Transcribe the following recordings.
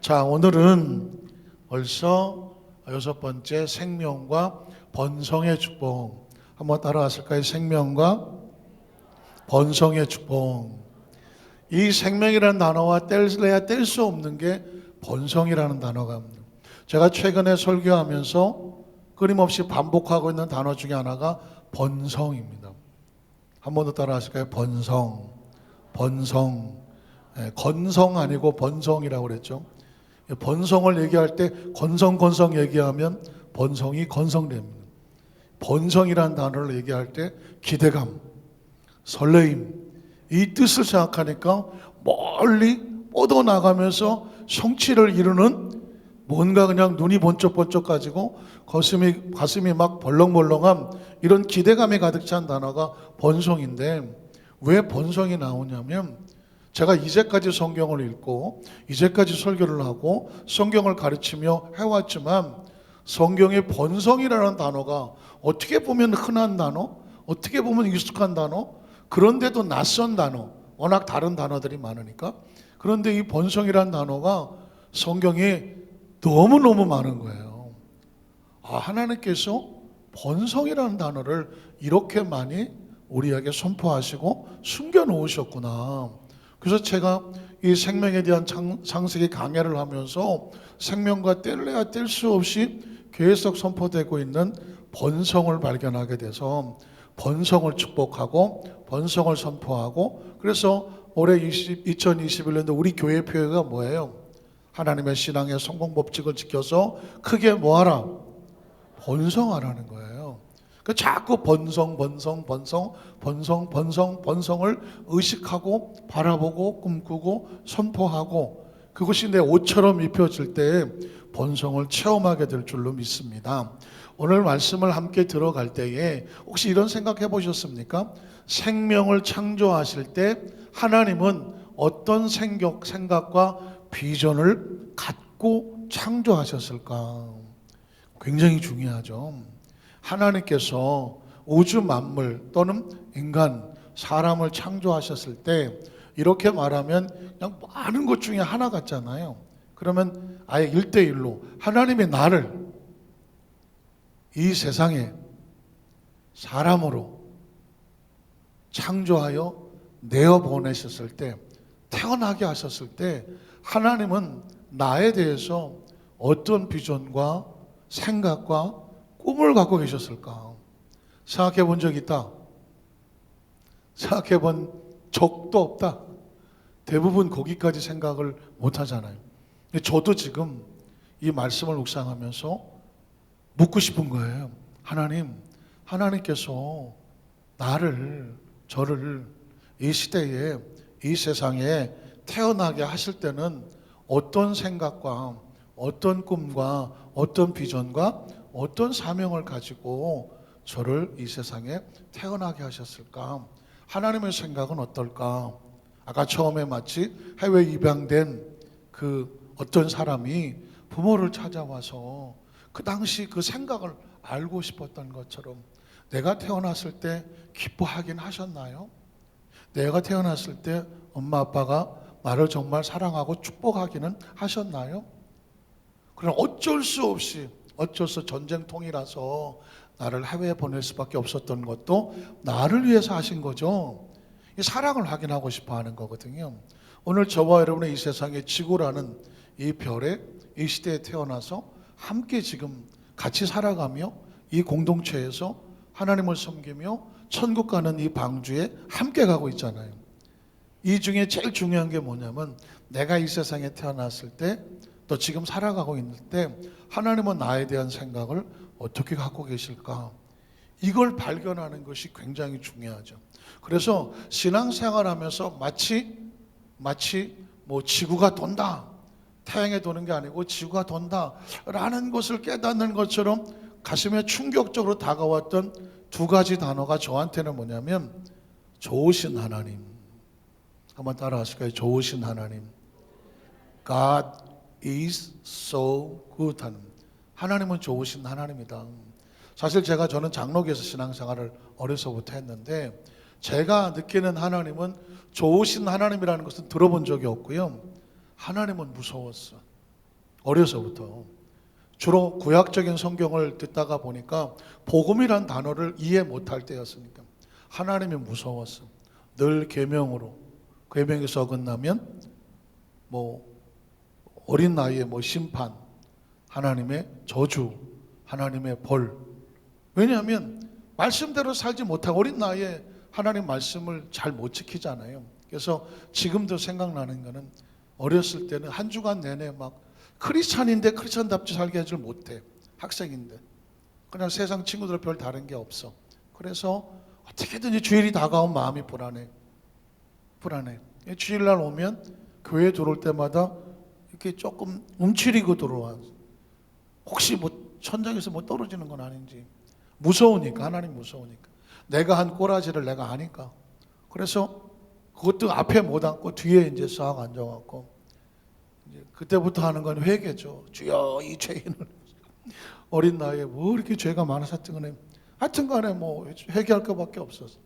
자, 오늘은 벌써 6번째 생명과 번성의 축복. 한번 따라하실까요? 생명과 번성의 축복. 이 생명이라는 단어와 뗄래야 뗄 수 없는 게 번성이라는 단어가 있습니다. 제가 최근에 설교하면서 끊임없이 반복하고 있는 단어 중에 하나가 번성입니다. 한 번 더 따라하실까요? 번성. 번성. 건성 아니고 번성이라고 그랬죠. 번성을 얘기할 때 건성 얘기하면 번성이 건성됩니다. 번성이라는 단어를 얘기할 때 기대감, 설레임, 이 뜻을 생각하니까 멀리 뻗어나가면서 성취를 이루는 뭔가 그냥 눈이 번쩍번쩍 가지고 가슴이 막 벌렁벌렁한 이런 기대감이 가득 찬 단어가 번성인데, 왜 번성이 나오냐면 제가 이제까지 성경을 읽고 이제까지 설교를 하고 성경을 가르치며 해왔지만 성경의 번성이라는 단어가 어떻게 보면 흔한 단어, 어떻게 보면 익숙한 단어, 그런데도 낯선 단어, 워낙 다른 단어들이 많으니까. 그런데 이 번성이라는 단어가 성경에 너무너무 많은 거예요. 하나님께서 번성이라는 단어를 이렇게 많이 우리에게 선포하시고 숨겨놓으셨구나. 그래서 제가 이 생명에 대한 창세기 강해를 하면서 생명과 뗄래야 뗄 수 없이 계속 선포되고 있는 번성을 발견하게 돼서 번성을 축복하고 번성을 선포하고, 그래서 올해 2021년도 우리 교회 표회가 뭐예요? 하나님의 신앙의 성공 법칙을 지켜서 크게 뭐하라? 번성하라는 거예요. 자꾸 번성을 의식하고 바라보고 꿈꾸고 선포하고, 그것이 내 옷처럼 입혀질 때 번성을 체험하게 될 줄로 믿습니다. 오늘 말씀을 함께 들어갈 때에 혹시 이런 생각해 보셨습니까? 생명을 창조하실 때 하나님은 어떤 생각과 비전을 갖고 창조하셨을까? 굉장히 중요하죠. 하나님께서 우주 만물 또는 인간, 사람을 창조하셨을 때 이렇게 말하면 그냥 많은 것 중에 하나 같잖아요. 그러면 아예 1대1로 하나님이 나를 이 세상에 사람으로 창조하여 내어보내셨을 때, 태어나게 하셨을 때 하나님은 나에 대해서 어떤 비전과 생각과 꿈을 갖고 계셨을까? 생각해 본 적 있다? 생각해 본 적도 없다? 대부분 거기까지 생각을 못 하잖아요. 저도 지금 이 말씀을 묵상하면서 묻고 싶은 거예요. 하나님께서 저를 이 시대에, 이 세상에 태어나게 하실 때는 어떤 생각과 어떤 꿈과 어떤 비전과 어떤 사명을 가지고 저를 이 세상에 태어나게 하셨을까? 하나님의 생각은 어떨까? 아까 처음에 마치 해외 입양된 그 어떤 사람이 부모를 찾아와서 그 당시 그 생각을 알고 싶었던 것처럼, 내가 태어났을 때 기뻐하긴 하셨나요? 내가 태어났을 때 엄마 아빠가 나를 정말 사랑하고 축복하기는 하셨나요? 그럼 어쩔 수 전쟁통이라서 나를 해외에 보낼 수밖에 없었던 것도 나를 위해서 하신 거죠. 이 사랑을 확인하고 싶어 하는 거거든요. 오늘 저와 여러분의 이 세상에 지구라는 이 별에, 이 시대에 태어나서 함께 지금 같이 살아가며 이 공동체에서 하나님을 섬기며 천국 가는 이 방주에 함께 가고 있잖아요. 이 중에 제일 중요한 게 뭐냐면, 내가 이 세상에 태어났을 때, 또 지금 살아가고 있는 때 하나님은 나에 대한 생각을 어떻게 갖고 계실까? 이걸 발견하는 것이 굉장히 중요하죠. 그래서 신앙생활하면서 마치 뭐 지구가 돈다, 태양에 도는 게 아니고 지구가 돈다 라는 것을 깨닫는 것처럼 가슴에 충격적으로 다가왔던 두 가지 단어가 저한테는 뭐냐면 좋으신 하나님. 한번 따라 하실까요? 좋으신 하나님. God is so good. 하나님은 좋으신 하나님이다. 사실 저는 장로교에서 신앙생활을 어려서부터 했는데, 제가 느끼는 하나님은 좋으신 하나님이라는 것은 들어본 적이 없고요. 하나님은 무서웠어. 어려서부터. 주로 구약적인 성경을 듣다가 보니까 복음이란 단어를 이해 못할 때였으니까 하나님이 무서웠어. 늘 계명으로, 계명에서 어긋나면 뭐 어린 나이에 뭐 심판, 하나님의 저주, 하나님의 벌. 왜냐하면 말씀대로 살지 못하고 어린 나이에 하나님 말씀을 잘 못 지키잖아요. 그래서 지금도 생각나는 거는 어렸을 때는 한 주간 내내 막 크리스찬인데 크리스찬답지 살게 하질 못해. 학생인데 그냥 세상 친구들 별 다른 게 없어. 그래서 어떻게든지 주일이 다가온 마음이 불안해. 주일날 오면 교회 들어올 때마다 이렇게 조금 움츠리고 들어와. 혹시 뭐 천장에서 뭐 떨어지는 건 아닌지 무서우니까, 하나님 무서우니까. 내가 한 꼬라지를 내가 아니까. 그래서 그것도 앞에 못 앉고 뒤에 이제 싹 앉아갖고 이제 그때부터 하는 건 회개죠. 주여 이 죄인을 어린 나이에 뭐 이렇게 죄가 많아서 하여튼간에 뭐 회개할 것밖에 없었어.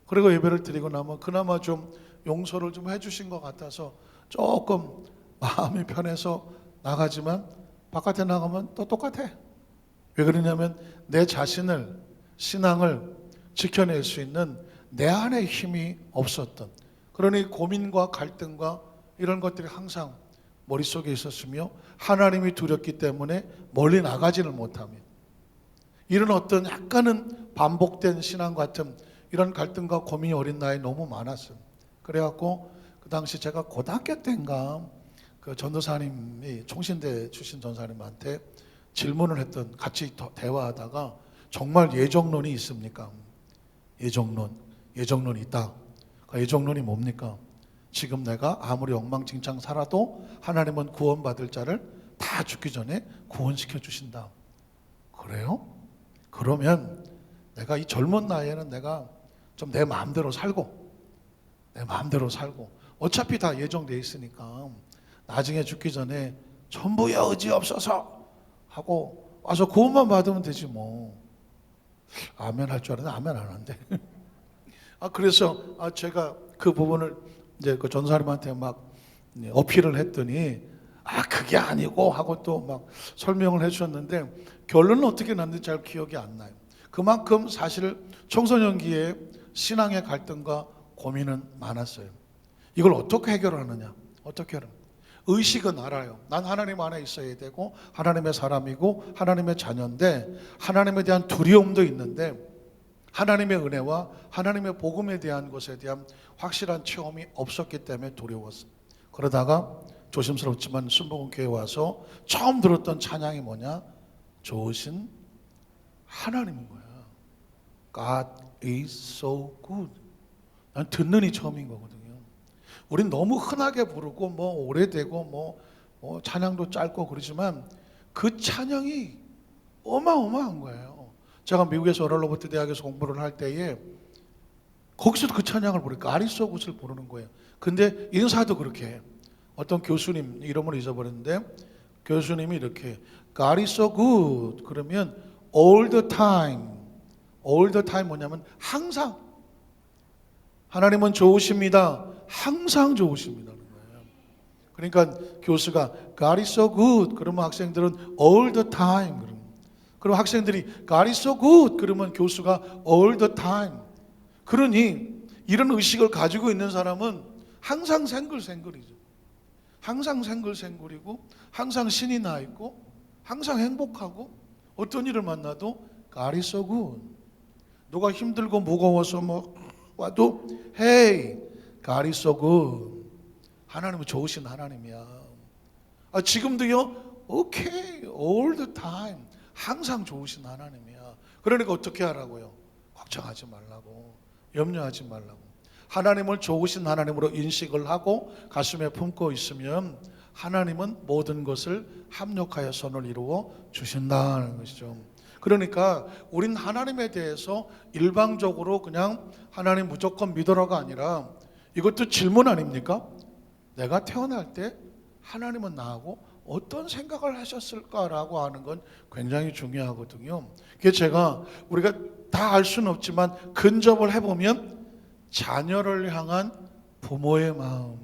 그리고 예배를 드리고 나면 그나마 좀 용서를 좀 해주신 것 같아서 조금 마음이 편해서 나가지만 바깥에 나가면 또 똑같아. 왜 그러냐면 내 자신을, 신앙을 지켜낼 수 있는 내 안에 힘이 없었던, 그러니 고민과 갈등과 이런 것들이 항상 머릿속에 있었으며 하나님이 두렵기 때문에 멀리 나가지를 못하며 이런 어떤 약간은 반복된 신앙 같은 이런 갈등과 고민이 어린 나이에 너무 많았어요. 그래갖고 그 당시 제가 고등학교 때인가 그 전도사님이 총신대 출신 전사님한테 질문을 했던, 같이 대화하다가 정말 예정론이 있습니까? 예정론이 있다. 그 예정론이 뭡니까? 지금 내가 아무리 엉망진창 살아도 하나님은 구원받을 자를 다 죽기 전에 구원시켜 주신다. 그래요? 그러면 내가 이 젊은 나이에는 내가 좀 내 마음대로 살고 어차피 다 예정돼 있으니까 나중에 죽기 전에 전부여 의지 없어서 하고 와서 구원만 받으면 되지 뭐. 아멘 할 줄 알았는데 아멘 안 한대. 그래서 제가 그 부분을 이제 그 전사님한테 막 어필을 했더니 그게 아니고 하고 또 막 설명을 해주셨는데 결론은 어떻게 났는지 잘 기억이 안 나요. 그만큼 사실 청소년기에 신앙의 갈등과 고민은 많았어요. 이걸 어떻게 해결하느냐? 의식은 알아요. 난 하나님 안에 있어야 되고 하나님의 사람이고 하나님의 자녀인데 하나님에 대한 두려움도 있는데 하나님의 은혜와 하나님의 복음에 대한 것에 대한 확실한 체험이 없었기 때문에 두려웠어요. 그러다가 조심스럽지만 순복음교회에 와서 처음 들었던 찬양이 뭐냐? 좋으신 하나님인 거야. God is so good. 난 듣는 이 처음인 거거든요. 우린 너무 흔하게 부르고 뭐 오래되고 뭐 찬양도 짧고 그러지만 그 찬양이 어마어마한 거예요. 제가 미국에서 어럴로버트 대학에서 공부를 할 때에 거기서도 그 찬양을 부르니까 아리소굿을 부르는 거예요. 근데 인사도 그렇게 해. 어떤 교수님 이름을 잊어버렸는데 교수님이 이렇게 God is so good 그러면 all the time 뭐냐면 항상 하나님은 좋으십니다. 항상 좋으십니다는 거예요. 그러니까 교수가 God is so good 그러면 학생들은 all the time 그럼 학생들이 God is so good 그러면 교수가 all the time. 그러니 이런 의식을 가지고 있는 사람은 항상 생글생글이죠. 항상 생글생글이고 항상 신이 나 있고 항상 행복하고 어떤 일을 만나도 God is so good. 누가 힘들고 무거워서 뭐 와도 Hey, God is so good. 하나님은 좋으신 하나님이야. 지금도요, okay, all the time. 항상 좋으신 하나님이야. 그러니까 어떻게 하라고요? 걱정하지 말라고, 염려하지 말라고. 하나님을 좋으신 하나님으로 인식을 하고 가슴에 품고 있으면 하나님은 모든 것을 합력하여 선을 이루어 주신다는 것이죠. 그러니까 우린 하나님에 대해서 일방적으로 그냥 하나님 무조건 믿어라가 아니라 이것도 질문 아닙니까? 내가 태어날 때 하나님은 나하고 어떤 생각을 하셨을까라고 하는 건 굉장히 중요하거든요. 그래서 우리가 다 알 수는 없지만 근접을 해보면 자녀를 향한 부모의 마음,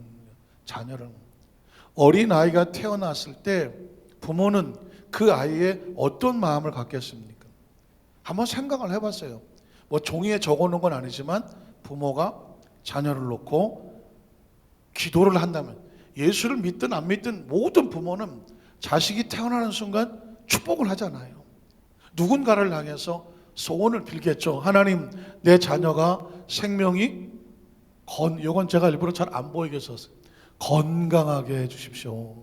어린 아이가 태어났을 때 부모는 그 아이의 어떤 마음을 갖겠습니까? 한번 생각을 해봤어요. 뭐 종이에 적어놓은 건 아니지만 부모가 자녀를 놓고 기도를 한다면, 예수를 믿든 안 믿든 모든 부모는 자식이 태어나는 순간 축복을 하잖아요. 누군가를 향해서 소원을 빌겠죠. 하나님, 내 자녀가 생명이 이건 제가 일부러 잘 안 보이게 썼어요. 건강하게 해주십시오.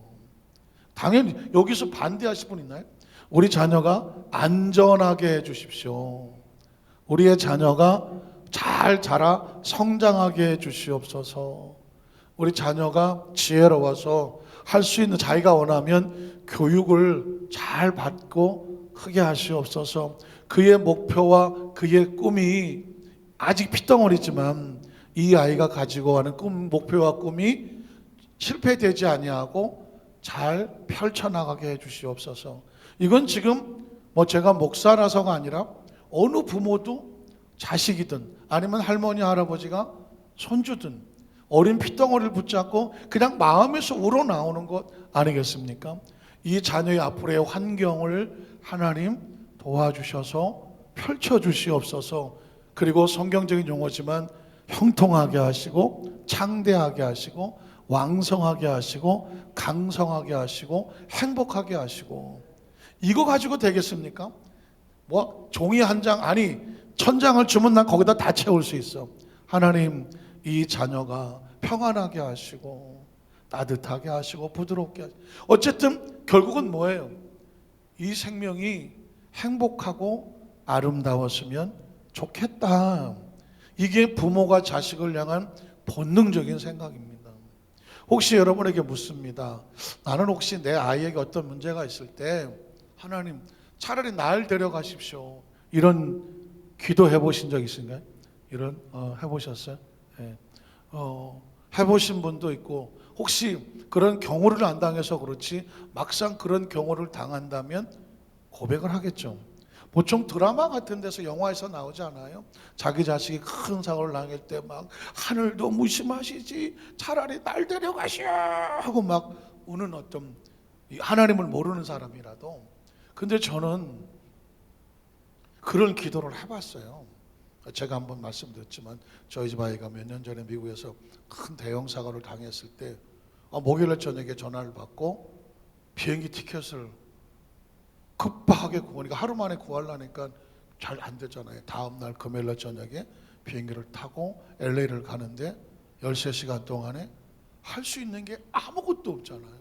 당연히 여기서 반대하실 분 있나요? 우리 자녀가 안전하게 해주십시오. 우리의 자녀가 잘 자라 성장하게 해주시옵소서. 우리 자녀가 지혜로워서 할 수 있는, 자기가 원하면 교육을 잘 받고 크게 하시옵소서. 그의 목표와 그의 꿈이 아직 핏덩어리지만 이 아이가 가지고 가는 목표와 꿈이 실패되지 아니하고 잘 펼쳐나가게 해주시옵소서. 이건 지금 뭐 제가 목사라서가 아니라 어느 부모도 자식이든 아니면 할머니 할아버지가 손주든 어린 핏덩어리를 붙잡고 그냥 마음에서 우러나오는 것 아니겠습니까? 이 자녀의 앞으로의 환경을 하나님 도와주셔서 펼쳐주시옵소서. 그리고 성경적인 용어지만 형통하게 하시고 창대하게 하시고 왕성하게 하시고 강성하게 하시고 행복하게 하시고. 이거 가지고 되겠습니까? 뭐 종이 한 장, 아니 1000장을 주면 난 거기다 다 채울 수 있어. 하나님, 이 자녀가 평안하게 하시고 따뜻하게 하시고 부드럽게 하시고. 어쨌든 결국은 뭐예요? 이 생명이 행복하고 아름다웠으면 좋겠다. 이게 부모가 자식을 향한 본능적인 생각입니다. 혹시 여러분에게 묻습니다. 나는 혹시 내 아이에게 어떤 문제가 있을 때 하나님, 차라리 날 데려가십시오, 이런 기도 해보신 적 있으신가요? 이런 해보셨어요? 네. 해보신 분도 있고, 혹시 그런 경우를 안 당해서 그렇지 막상 그런 경우를 당한다면 고백을 하겠죠. 보통 드라마 같은 데서, 영화에서 나오지 않아요? 자기 자식이 큰 사고를 당할 때 막 하늘도 무심하시지 차라리 날 데려가시오 하고 막 우는 어떤 하나님을 모르는 사람이라도. 근데 저는 그런 기도를 해봤어요. 제가 한번 말씀드렸지만 저희 집 아이가 몇 년 전에 미국에서 큰 대형 사고를 당했을 때 목요일 저녁에 전화를 받고 비행기 티켓을 급하게 구하니까, 하루 만에 구하려니까 잘 안 되잖아요. 다음날 금요일날 저녁에 비행기를 타고 LA를 가는데 13시간 동안에 할 수 있는 게 아무것도 없잖아요.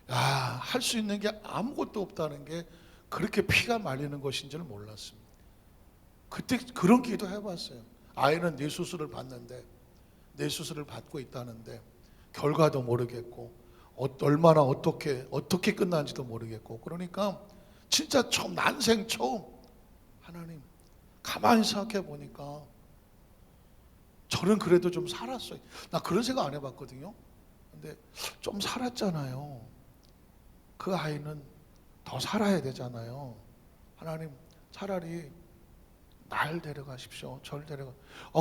할 수 있는 게 아무것도 없다는 게 그렇게 피가 말리는 것인지를 몰랐습니다. 그때 그런 기도 해봤어요. 아이는 뇌 수술을 받는데, 뇌 수술을 받고 있다는데 결과도 모르겠고 얼마나 어떻게 끝난지도 모르겠고. 그러니까 진짜 처음, 난생 처음, 하나님, 가만히 생각해 보니까 저는 그래도 좀 살았어요. 나 그런 생각 안 해봤거든요. 근데 좀 살았잖아요. 그 아이는 더 살아야 되잖아요. 하나님, 차라리 날 데려가십시오. 절 데려가.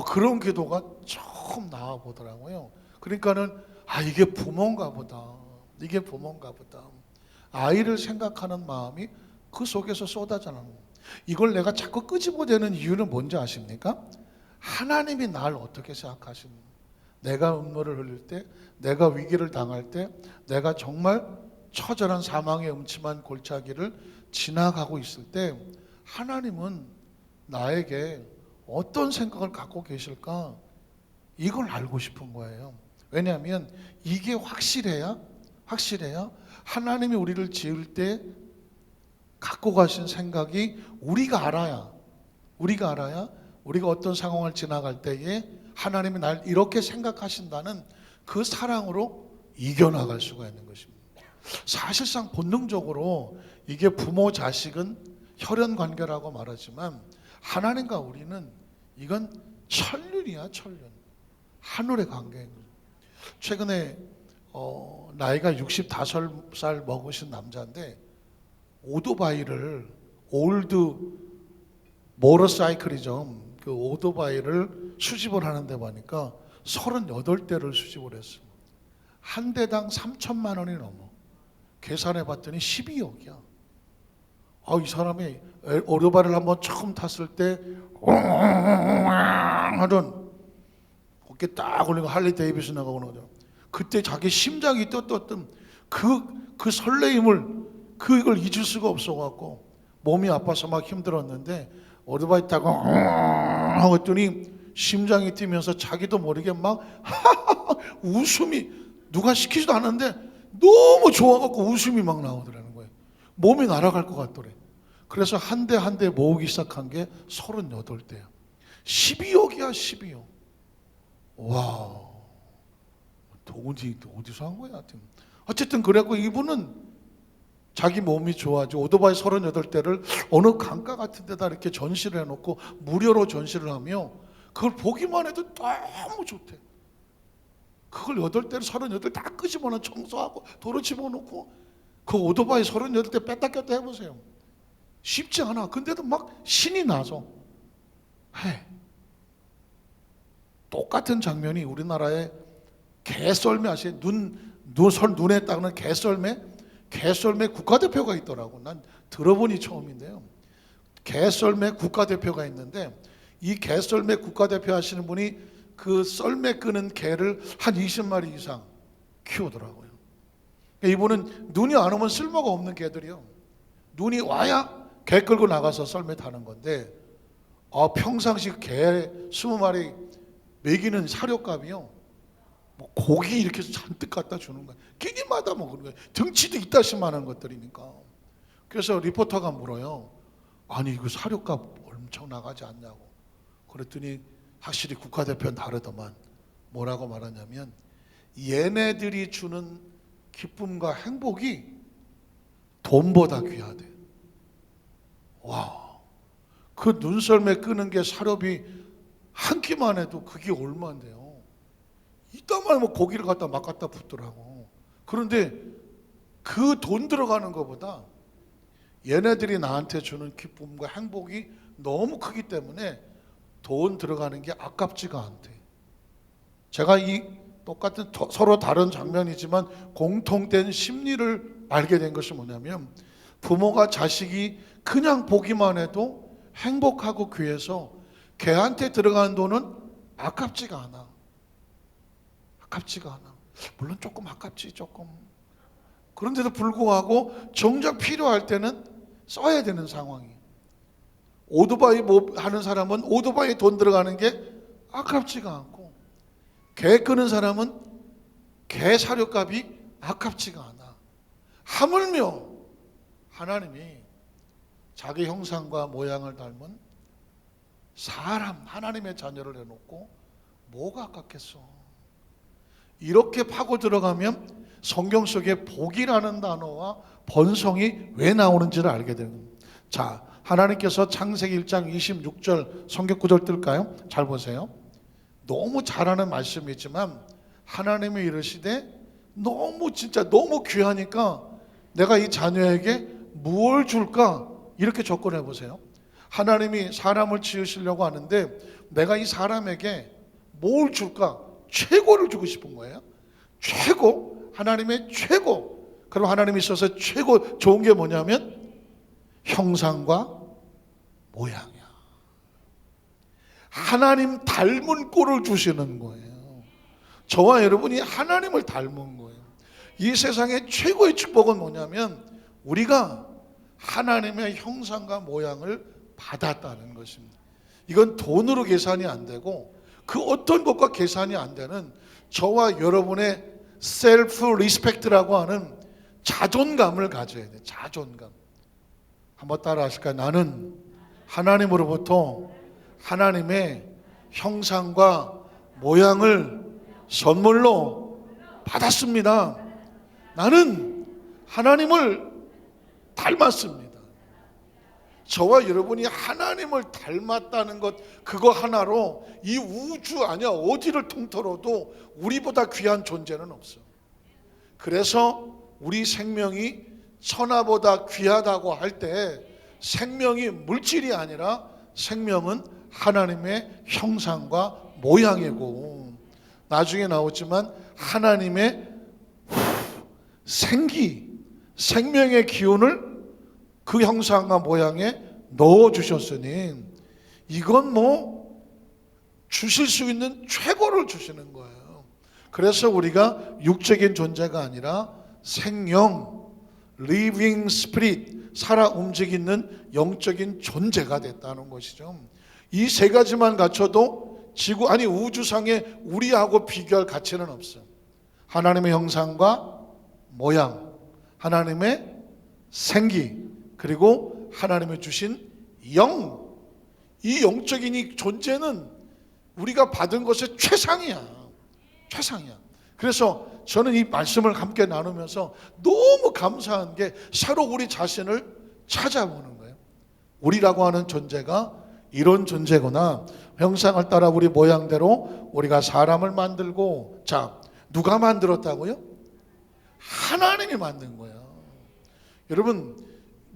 그런 기도가 처음 나와 보더라고요. 그러니까는 이게 부모인가 보다. 이게 부모인가 보다. 아이를 생각하는 마음이 그 속에서 쏟아져 나는 거예요. 이걸 내가 자꾸 끄집어내는 이유는 뭔지 아십니까? 하나님이 날 어떻게 생각하시는가. 내가 눈물을 흘릴 때, 내가 위기를 당할 때, 내가 정말 처절한 사망의 음침한 골짜기를 지나가고 있을 때 하나님은 나에게 어떤 생각을 갖고 계실까? 이걸 알고 싶은 거예요. 왜냐하면 이게 확실해야 하나님이 우리를 지을 때 갖고 가신 생각이 우리가 알아야 우리가 어떤 상황을 지나갈 때에 하나님이 날 이렇게 생각하신다는 그 사랑으로 이겨나갈 수가 있는 것입니다. 사실상 본능적으로 이게 부모 자식은 혈연 관계라고 말하지만 하나님과 우리는 이건 천륜이야, 천륜. 하늘의 관계인 거죠. 최근에 나이가 65살 먹으신 남자인데 오토바이를, 올드 모터사이클이죠. 그 오토바이를 수집을 하는데 보니까 38대를 수집을 했어요. 한 대당 3천만 원이 넘어. 계산해 봤더니 12억이야. 이 사람이 오토바이를 한번 처음 탔을 때 하던 어깨 딱 올리고 할리 데이비슨 나가고 그러거든. 그때 자기 심장이 떴던 그 설레임을 그걸 잊을 수가 없어갖고 몸이 아파서 막 힘들었는데 오토바이 타고 하고 했더니 심장이 뛰면서 자기도 모르게 막 웃음이 누가 시키지도 않았는데 너무 좋아갖고 웃음이 막 나오더라는 거예요. 몸이 날아갈 것 같더래. 그래서 한 대 한 대 모으기 시작한 게 38대야. 12억이야 12억. 와, 어디서 한 거야? 어쨌든 그래갖고 이분은 자기 몸이 좋아지고 오토바이 38대를 어느 강가 같은 데다 이렇게 전시를 해놓고 무료로 전시를 하며 그걸 보기만 해도 너무 좋대. 그걸 8대를 38대 다 끄집어놔 청소하고 도로 집어넣고 그 오토바이 38대 뺐다 꼈다 해보세요. 쉽지 않아. 근데도 막 신이 나서 해. 똑같은 장면이 우리나라에 개썰매 아시죠? 눈에 닦는 개썰매 국가대표가 있더라고. 난 들어보니 처음인데요. 개썰매 국가대표가 있는데 이 개썰매 국가대표 하시는 분이 그 썰매 끄는 개를 한 20마리 이상 키우더라고요. 이분은 눈이 안 오면 쓸모가 없는 개들이요. 눈이 와야 개 끌고 나가서 썰매 타는 건데 평상시 개 20마리 먹이는 사료값이요. 뭐 고기 이렇게 잔뜩 갖다 주는 거야. 끼니마다 먹는 거야. 등치도 이따시만한 것들이니까. 그래서 리포터가 물어요. 아니 이거 사료값 엄청 나가지 않냐고. 그랬더니 확실히 국가대표는 다르더만. 뭐라고 말하냐면 얘네들이 주는 기쁨과 행복이 돈보다 귀하대. 와, 그 눈썰매 끄는 게 사료비 한 끼만 해도 그게 얼마인데요. 이따만 뭐 고기를 갖다 막 갖다 붓더라고. 그런데 그 돈 들어가는 것보다 얘네들이 나한테 주는 기쁨과 행복이 너무 크기 때문에 돈 들어가는 게 아깝지가 않대. 제가 이 똑같은 서로 다른 장면이지만 공통된 심리를 알게 된 것이 뭐냐면 부모가 자식이 그냥 보기만 해도 행복하고 귀해서 걔한테 들어가는 돈은 아깝지가 않아. 물론 조금 아깝지 조금. 그런데도 불구하고 정작 필요할 때는 써야 되는 상황이. 오토바이 하는 사람은 오토바이에 돈 들어가는 게 아깝지가 않고 개 끄는 사람은 개 사료값이 아깝지가 않아. 하물며 하나님이 자기 형상과 모양을 닮은 사람 하나님의 자녀를 해놓고 뭐가 아깝겠어. 이렇게 파고 들어가면 성경 속에 복이라는 단어와 번성이 왜 나오는지를 알게 되는 겁니다. 자, 하나님께서 창세기 1장 26절 성경 구절 뜰까요? 잘 보세요. 너무 잘하는 말씀이지만 하나님이 이르시되 진짜 너무 귀하니까 내가 이 자녀에게 무엇을 줄까? 이렇게 접근해 보세요. 하나님이 사람을 지으시려고 하는데 내가 이 사람에게 뭘 줄까? 최고를 주고 싶은 거예요. 최고, 하나님의 최고. 그럼 하나님이 있어서 최고 좋은 게 뭐냐면 형상과 모양이야. 하나님 닮은 꼴을 주시는 거예요. 저와 여러분이 하나님을 닮은 거예요. 이 세상의 최고의 축복은 뭐냐면 우리가 하나님의 형상과 모양을 받았다는 것입니다. 이건 돈으로 계산이 안 되고 그 어떤 것과 계산이 안 되는 저와 여러분의 셀프 리스펙트라고 하는 자존감을 가져야 돼요. 자존감. 한번 따라 하실까요? 나는 하나님으로부터 하나님의 형상과 모양을 선물로 받았습니다. 나는 하나님을 닮았습니다. 저와 여러분이 하나님을 닮았다는 것 그거 하나로 이 우주 아니야 어디를 통틀어도 우리보다 귀한 존재는 없어. 그래서 우리 생명이 천하보다 귀하다고 할 때 생명이 물질이 아니라 생명은 하나님의 형상과 모양이고 나중에 나오지만 하나님의 생기 생명의 기운을 그 형상과 모양에 넣어주셨으니 이건 뭐 주실 수 있는 최고를 주시는 거예요. 그래서 우리가 육적인 존재가 아니라 생명, living spirit, 살아 움직이는 영적인 존재가 됐다는 것이죠. 이 세 가지만 갖춰도 지구 아니 우주상에 우리하고 비교할 가치는 없어요. 하나님의 형상과 모양, 하나님의 생기, 그리고 하나님의 주신 영, 이 영적인 이 존재는 우리가 받은 것의 최상이야. 최상이야. 그래서 저는 이 말씀을 함께 나누면서 너무 감사한 게 새로 우리 자신을 찾아보는 거예요. 우리라고 하는 존재가 이런 존재구나. 형상을 따라 우리 모양대로 우리가 사람을 만들고, 자, 누가 만들었다고요? 하나님이 만든 거예요. 여러분,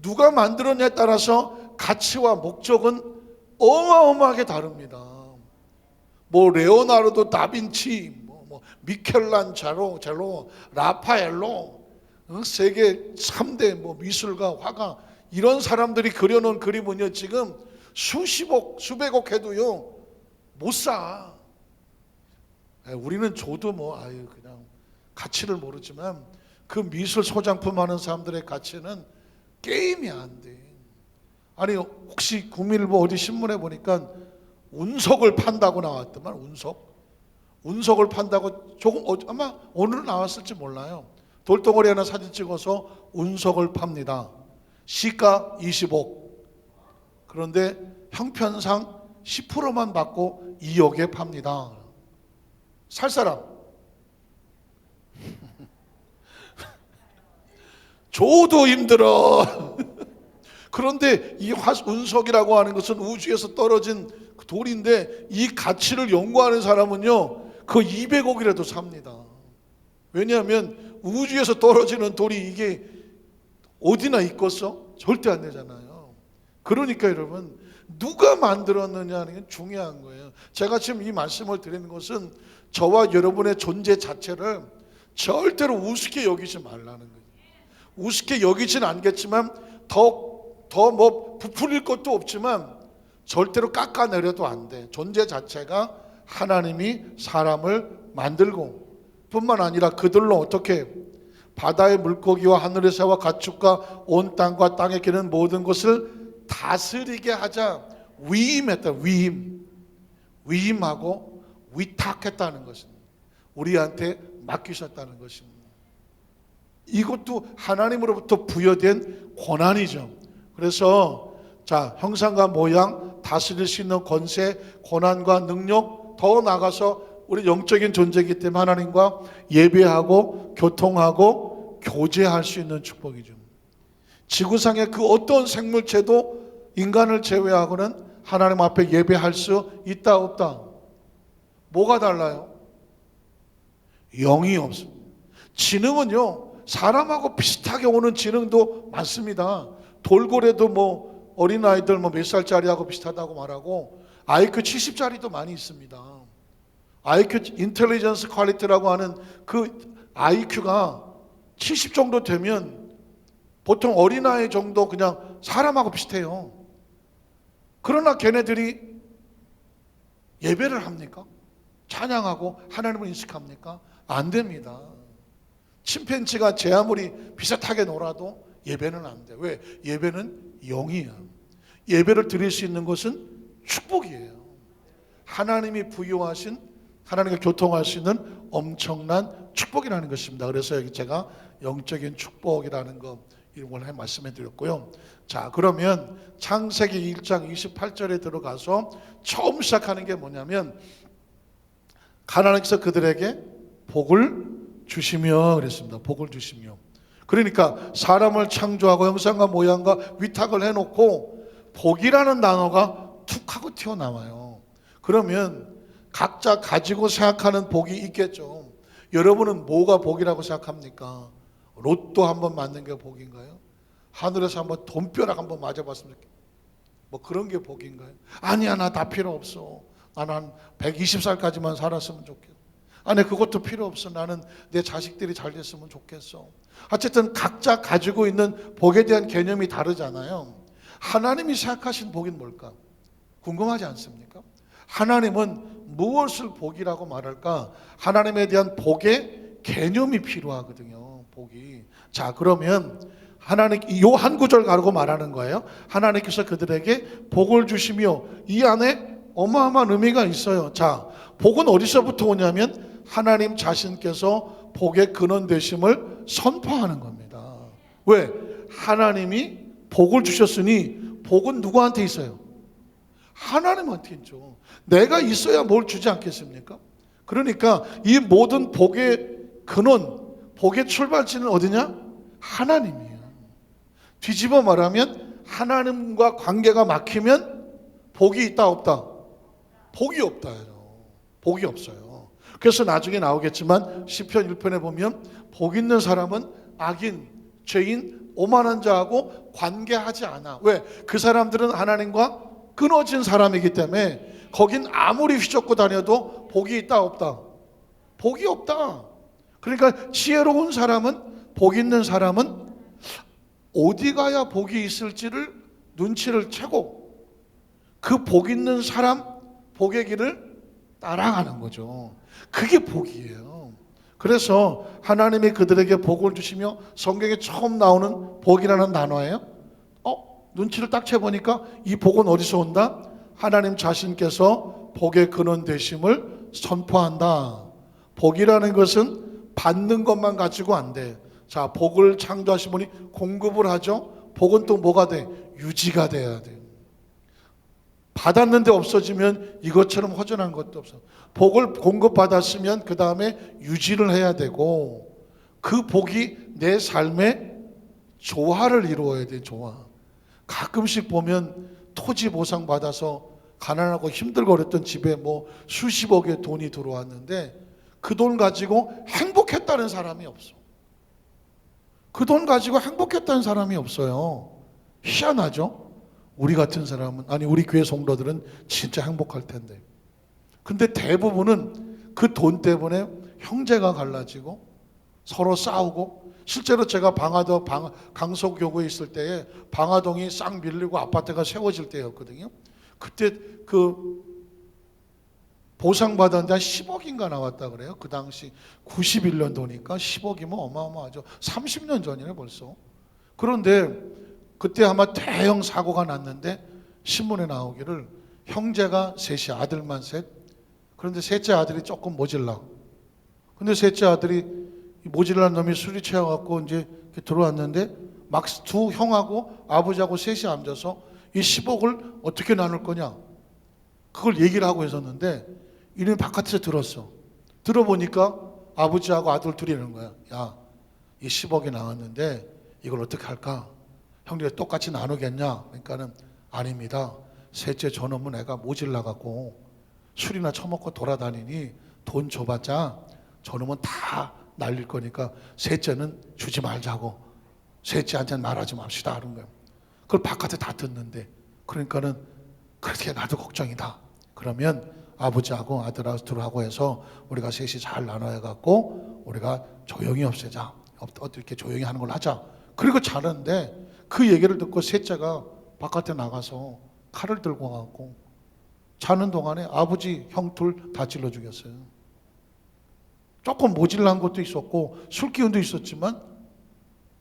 누가 만들었냐에 따라서 가치와 목적은 어마어마하게 다릅니다. 뭐 레오나르도 다빈치, 뭐 미켈란젤로, 라파엘로, 세계 3대 뭐 미술가, 화가, 이런 사람들이 그려놓은 그림은요 지금 수십억, 수백억 해도요 못 사. 우리는 줘도 뭐 그냥 가치를 모르지만 그 미술 소장품 하는 사람들의 가치는 게임이 안 돼. 아니 혹시 국민일보 어디 신문에 보니까 운석을 판다고 나왔더만. 운석을 판다고, 조금 아마 오늘 나왔을지 몰라요. 돌덩어리 하나 사진 찍어서 운석을 팝니다. 시가 20억. 그런데 형편상 10%만 받고 2억에 팝니다. 살 사람 줘도 힘들어. 그런데 이 운석이라고 하는 것은 우주에서 떨어진 돌인데 이 가치를 연구하는 사람은요 그 200억이라도 삽니다. 왜냐하면 우주에서 떨어지는 돌이 이게 어디나 있겠어? 절대 안 되잖아요. 그러니까 여러분, 누가 만들었느냐는 게 중요한 거예요. 제가 지금 이 말씀을 드리는 것은 저와 여러분의 존재 자체를 절대로 우습게 여기지 말라는 거예요. 우습게 여기지는 않겠지만 더 뭐 부풀릴 것도 없지만 절대로 깎아내려도 안 돼. 존재 자체가 하나님이 사람을 만들고 뿐만 아니라 그들로 어떻게 바다의 물고기와 하늘의 새와 가축과 온 땅과 땅에 기는 모든 것을 다스리게 하자 위임했다. 위임하고 위탁했다는 것입니다. 우리한테 맡기셨다는 것입니다. 이것도 하나님으로부터 부여된 권한이죠. 그래서 자, 형상과 모양, 다스릴 수 있는 권세, 권한과 능력, 더 나아가서 우리 영적인 존재이기 때문에 하나님과 예배하고 교통하고 교제할 수 있는 축복이죠. 지구상의 그 어떤 생물체도 인간을 제외하고는 하나님 앞에 예배할 수 있다 없다? 뭐가 달라요? 영이 없습니다. 지능은요 사람하고 비슷하게 오는 지능도 많습니다. 돌고래도 뭐 어린아이들 뭐 몇 살짜리하고 비슷하다고 말하고 IQ 70짜리도 많이 있습니다. IQ 인텔리전스 퀄리티라고 하는 그 IQ가 70 정도 되면 보통 어린아이 정도 그냥 사람하고 비슷해요. 그러나 걔네들이 예배를 합니까? 찬양하고 하나님을 인식합니까? 안 됩니다. 침팬지가 제 아무리 비슷하게 놀아도 예배는 안 돼. 왜? 예배는 영이야. 예배를 드릴 수 있는 것은 축복이에요. 하나님이 부여하신, 하나님과 교통할 수 있는 엄청난 축복이라는 것입니다. 그래서 여기 제가 영적인 축복이라는 거 이런 걸 말씀해 드렸고요. 자, 그러면 창세기 1장 28절에 들어가서 처음 시작하는 게 뭐냐면 하나님께서 그들에게 복을 주시며 그랬습니다. 복을 주시며. 그러니까 사람을 창조하고 형상과 모양과 위탁을 해놓고 복이라는 단어가 툭 하고 튀어나와요. 그러면 각자 가지고 생각하는 복이 있겠죠. 여러분은 뭐가 복이라고 생각합니까? 로또 한번 맞는 게 복인가요? 하늘에서 한번 돈벼락 한번 맞아봤으면 좋겠어요. 뭐 그런 게 복인가요? 아니야, 나 다 필요 없어. 나는 한 120살까지만 살았으면 좋겠어. 아니 그것도 필요 없어. 나는 내 자식들이 잘 됐으면 좋겠어. 어쨌든 각자 가지고 있는 복에 대한 개념이 다르잖아요. 하나님이 생각하신 복인 뭘까? 궁금하지 않습니까? 하나님은 무엇을 복이라고 말할까? 하나님에 대한 복의 개념이 필요하거든요. 복이. 자, 그러면 하나님 요 한 구절 가지고 말하는 거예요. 하나님께서 그들에게 복을 주시며 이 안에 어마어마한 의미가 있어요. 자, 복은 어디서부터 오냐면 하나님 자신께서 복의 근원 되심을 선포하는 겁니다. 왜? 하나님이 복을 주셨으니 복은 누구한테 있어요? 하나님한테 있죠. 내가 있어야 뭘 주지 않겠습니까? 그러니까 이 모든 복의 근원, 복의 출발지는 어디냐? 하나님이에요. 뒤집어 말하면 하나님과 관계가 막히면 복이 있다 없다? 복이 없다요. 복이 없어요. 그래서 나중에 나오겠지만 시편 1편에 보면 복 있는 사람은 악인, 죄인, 오만한 자하고 관계하지 않아. 왜? 그 사람들은 하나님과 끊어진 사람이기 때문에 거긴 아무리 휘젓고 다녀도 복이 있다 없다? 복이 없다. 그러니까 지혜로운 사람은, 복 있는 사람은 어디 가야 복이 있을지를 눈치를 채고 그 복 있는 사람 복의 길을 따라가는 거죠. 그게 복이에요. 그래서 하나님이 그들에게 복을 주시며 성경에 처음 나오는 복이라는 단어예요. 눈치를 딱 채보니까 이 복은 어디서 온다? 하나님 자신께서 복의 근원 되심을 선포한다. 복이라는 것은 받는 것만 가지고 안 돼. 자, 복을 창조하신 분이 공급을 하죠. 복은 또 뭐가 돼? 유지가 돼야 돼. 받았는데 없어지면 이것처럼 허전한 것도 없어. 복을 공급받았으면 그 다음에 유지를 해야 되고 그 복이 내 삶에 조화를 이루어야 돼. 조화. 가끔씩 보면 토지 보상 받아서 가난하고 힘들거렸던 집에 뭐 수십억의 돈이 들어왔는데 그 돈 가지고 행복했다는 사람이 없어. 그 돈 가지고 행복했다는 사람이 없어요. 희한하죠? 우리 같은 사람은, 아니 우리 교회 성도들은 진짜 행복할 텐데. 근데 대부분은 그 돈 때문에 형제가 갈라지고 서로 싸우고, 실제로 제가 강서교구에 있을 때에 방화동이 싹 밀리고 아파트가 세워질 때였거든요. 그때 그 보상받았는데 한 10억인가 나왔다 그래요. 그 당시 91년 도니까 10억이면 어마어마하죠. 30년 전이네 벌써. 그런데 그때 아마 대형 사고가 났는데 신문에 나오기를 형제가 셋이, 아들만 셋. 그런데 셋째 아들이 조금 모질라. 근데 셋째 아들이 모질란 놈이 술이 취해갖고 이제 들어왔는데 막 두 형하고 아버지하고 셋이 앉아서 이 10억을 어떻게 나눌 거냐, 그걸 얘기를 하고 있었는데 이놈이 바깥에서 들었어. 들어보니까 아버지하고 아들 둘이 이러는 거야. 야, 이 10억이 나왔는데 이걸 어떻게 할까? 형들이 똑같이 나누겠냐? 그러니까는 아닙니다. 셋째 저놈은 애가 모질라갖고 술이나 처먹고 돌아다니니 돈 줘봤자 저놈은 다 날릴 거니까 셋째는 주지 말자고, 셋째한테는 말하지 맙시다 하는 거예요. 그걸 바깥에 다 듣는데, 그러니까는 그렇게 나도 걱정이다. 그러면 아버지하고 아들하고 해서 우리가 셋이 잘 나눠갖고 우리가 조용히 없애자. 어떻게 조용히 하는 걸 하자. 그리고 자는데 그 얘기를 듣고 셋째가 바깥에 나가서 칼을 들고 가고 자는 동안에 아버지 형 둘 다 찔러 죽였어요. 조금 모질란 것도 있었고 술 기운도 있었지만,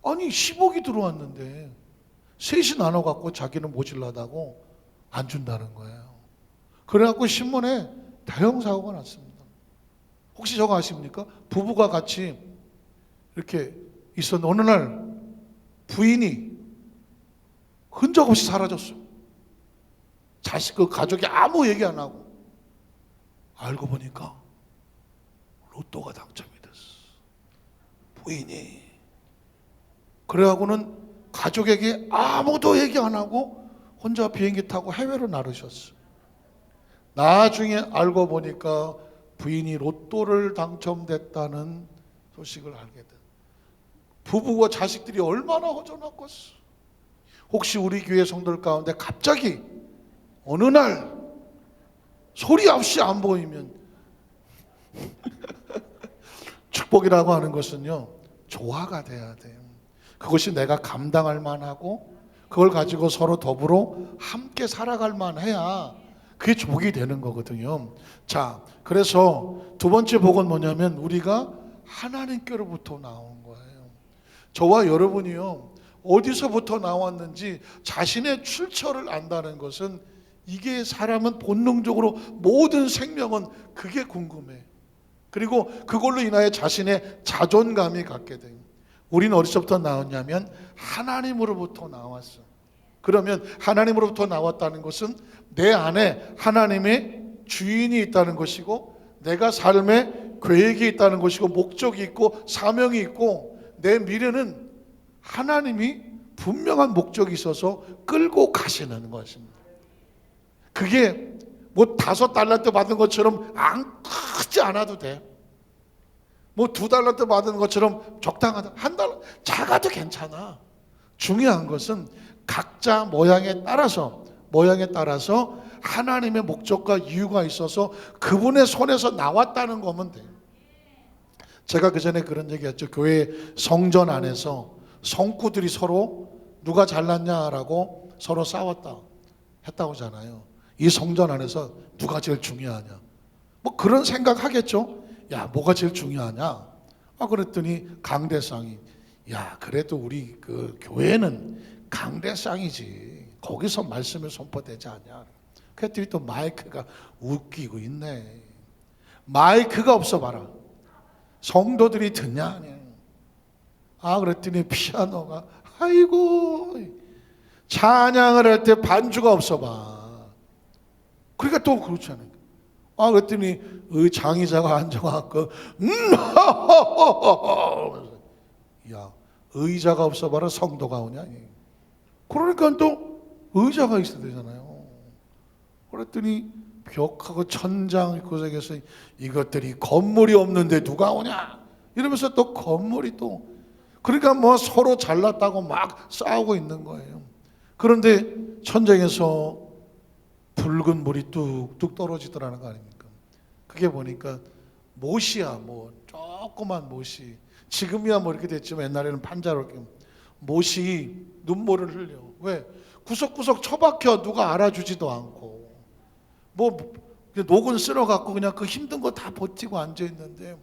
아니 10억이 들어왔는데 셋이 나눠 갖고 자기는 모질라다고 안 준다는 거예요. 그래갖고 신문에 대형 사고가 났습니다. 혹시 저거 아십니까? 부부가 같이 이렇게 있었는데 어느 날 부인이 흔적 없이 사라졌어. 그 가족이 아무 얘기 안 하고. 알고 보니까 로또가 당첨이 됐어. 부인이. 그래갖고는 가족에게 아무도 얘기 안 하고 혼자 비행기 타고 해외로 나르셨어. 나중에 알고 보니까 부인이 로또를 당첨됐다는 소식을 알게 된. 부부와 자식들이 얼마나 허전하겠어. 혹시 우리 교회 성도들 가운데 갑자기 어느 날 소리 없이 안 보이면 축복이라고 하는 것은요, 조화가 돼야 돼요. 그것이 내가 감당할 만하고 그걸 가지고 서로 더불어 함께 살아갈 만해야 그게 복이 되는 거거든요. 자, 그래서 두 번째 복은 뭐냐면 우리가 하나님께로부터 나온 거예요. 저와 여러분이요, 어디서부터 나왔는지 자신의 출처를 안다는 것은, 이게 사람은 본능적으로, 모든 생명은 그게 궁금해. 그리고 그걸로 인하여 자신의 자존감이 갖게 돼요. 우리는 어디서부터 나왔냐면 하나님으로부터 나왔어. 그러면 하나님으로부터 나왔다는 것은 내 안에 하나님의 주인이 있다는 것이고, 내가 삶에 계획이 있다는 것이고, 목적이 있고 사명이 있고, 내 미래는 하나님이 분명한 목적이 있어서 끌고 가시는 것입니다. 그게 뭐 $5 받은 것처럼 안 크지 않아도 돼. 뭐 $2 받은 것처럼 적당하다. $1 작아도 괜찮아. 중요한 것은 각자 모양에 따라서 하나님의 목적과 이유가 있어서 그분의 손에서 나왔다는 거면 돼요. 제가 그 전에 그런 얘기했죠. 교회 성전 안에서 성구들이 서로 누가 잘났냐라고 서로 싸웠다 했다고 하잖아요. 이 성전 안에서 누가 제일 중요하냐, 뭐 그런 생각 하겠죠. 야, 뭐가 제일 중요하냐? 그랬더니 강대상이, 야, 그래도 우리 그 교회는 강대상이지, 거기서 말씀이 선포되지 않냐. 그랬더니 또 마이크가 웃기고 있네. 마이크가 없어 봐라, 성도들이 듣냐? 그랬더니 피아노가, 아이고, 찬양을 할 때 반주가 없어 봐. 그러니까 또 그렇잖아요. 그랬더니 장의자가 앉아갖고 야, 의자가 없어 봐라, 성도가 오냐. 그러니까 또 의자가 있어야 되잖아요. 그랬더니 벽하고 천장 구석에서 이것들이 건물이 없는데 누가 오냐 이러면서 또 건물이 또, 그러니까 뭐 서로 잘났다고 막 싸우고 있는 거예요. 그런데 천장에서 붉은 물이 뚝뚝 떨어지더라는 거 아닙니까? 그게 보니까 못이야, 뭐 조그만 못이. 지금이야 뭐 이렇게 됐지만 옛날에는 판자로 이렇게 못이 눈물을 흘려. 왜? 구석구석 처박혀 누가 알아주지도 않고, 뭐 녹은 쓸어갖고 그냥 그 힘든 거 다 버티고 앉아있는데,